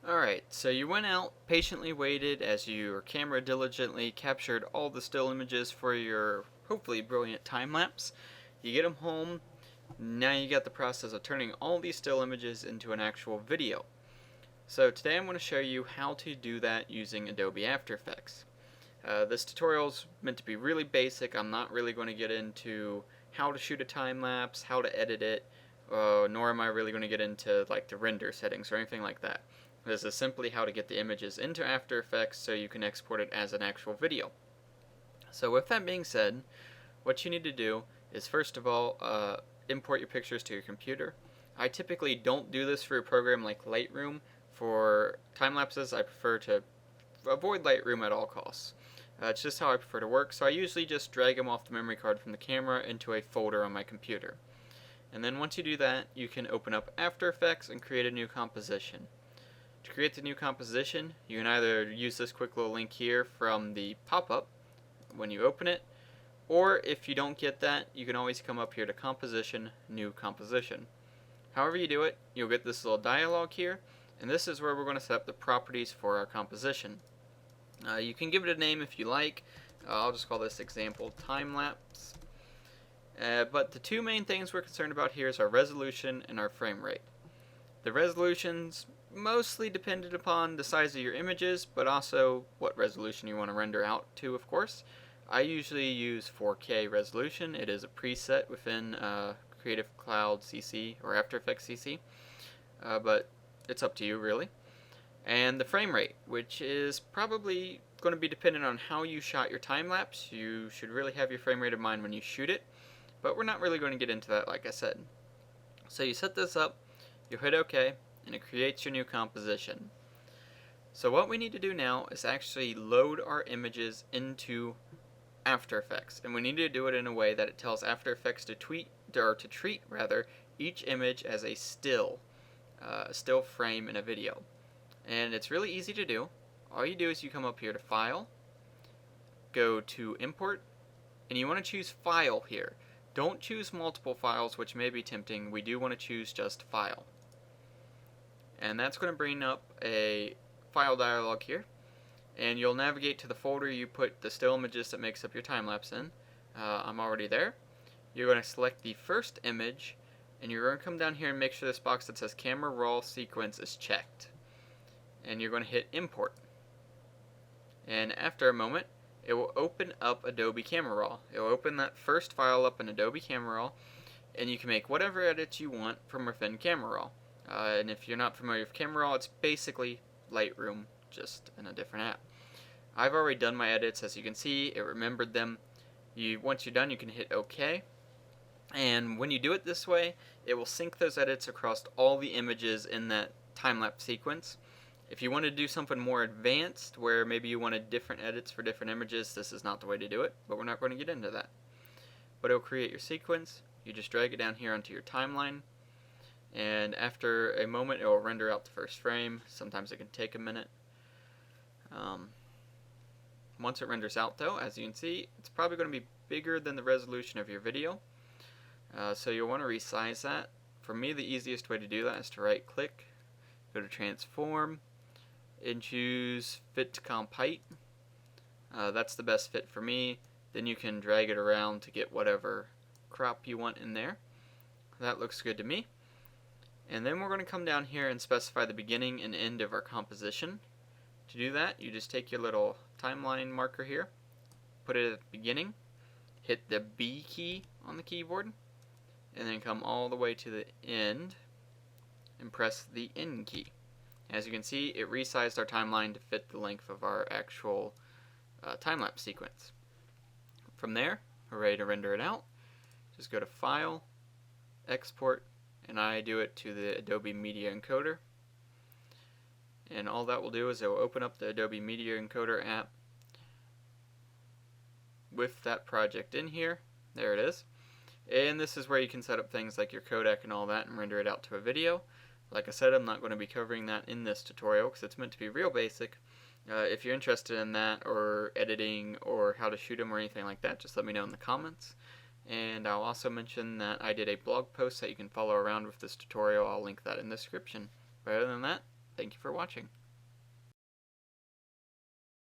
Alright, so you went out, patiently waited as your camera diligently captured all the still images for your hopefully brilliant time lapse. You get them home, now you got the process of turning all these still images into an actual video. So today I'm going to show you how to do that using Adobe After Effects. This tutorial is meant to be really basic. I'm not really going to get into how to shoot a time lapse, how to edit it, nor am I really going to get into like the render settings or anything like that. This is simply how to get the images into After Effects so you can export it as an actual video. So with that being said, what you need to do is first of all import your pictures to your computer. I typically don't do this for a program like Lightroom. For time lapses, I prefer to avoid Lightroom at all costs. It's just how I prefer to work, so I usually just drag them off the memory card from the camera into a folder on my computer. And then once you do that, you can open up After Effects and create a new composition. To create the new composition, you can either use this quick little link here from the pop-up when you open it, or if you don't get that, you can always come up here to Composition, New Composition. However you do it, you'll get this little dialog here, and this is where we're going to set up the properties for our composition. You can give it a name if you like. I'll just call this example Time-lapse. But the two main things we're concerned about here is our resolution and our frame rate. The resolution's mostly dependent upon the size of your images, but also what resolution you want to render out to, of course. I usually use 4K resolution. It is a preset within Creative Cloud CC or After Effects CC, but it's up to you really. And the frame rate, which is probably going to be dependent on how you shot your time lapse. You should really have your frame rate in mind when you shoot it, but we're not really going to get into that, like I said. So you set this up, you hit OK, and it creates your new composition. So what we need to do now is actually load our images into After Effects, and we need to do it in a way that it tells After Effects to treat each image as a still frame in a video. And it's really easy to do. All you do is you come up here to File, go to Import, and you want to choose File here. Don't choose multiple files, which may be tempting. We do want to choose just File. And that's going to bring up a file dialog here, and you'll navigate to the folder you put the still images that makes up your time lapse in. I'm already there. You're going to select the first image, and you're going to come down here and make sure this box that says Camera Raw Sequence is checked. And you're going to hit Import. And after a moment, it will open up Adobe Camera Raw. It will open that first file up in Adobe Camera Raw, and you can make whatever edits you want from within Camera Raw. And if you're not familiar with Camera Raw, it's basically Lightroom, just in a different app. I've already done my edits. As you can see, it remembered them. Once you're done, you can hit OK. And when you do it this way, it will sync those edits across all the images in that time-lapse sequence. If you want to do something more advanced, where maybe you wanted different edits for different images, this is not the way to do it, but we're not going to get into that. But it'll create your sequence. You just drag it down here onto your timeline, and after a moment it will render out the first frame. Sometimes it can take a minute. Once it renders out though, as you can see, it's probably going to be bigger than the resolution of your video, so you'll want to resize that. For me, the easiest way to do that is to right click, go to Transform, and choose Fit to Comp Height. That's the best fit for me. Then you can drag it around to get whatever crop you want in there. That looks good to me. And then we're going to come down here and specify the beginning and end of our composition. To do that, you just take your little timeline marker here, put it at the beginning, hit the B key on the keyboard, and then come all the way to the end and press the N key. As you can see, it resized our timeline to fit the length of our actual time-lapse sequence. From there, we're ready to render it out. Just go to File, Export, and I do it to the Adobe Media Encoder. And all that will do is it will open up the Adobe Media Encoder app with that project in here. There it is. And this is where you can set up things like your codec and all that and render it out to a video. Like I said, I'm not going to be covering that in this tutorial because it's meant to be real basic. If you're interested in that or editing or how to shoot them or anything like that, just let me know in the comments. And I'll also mention that I did a blog post that you can follow around with this tutorial. I'll link that in the description. But other than that, Thank you for watching.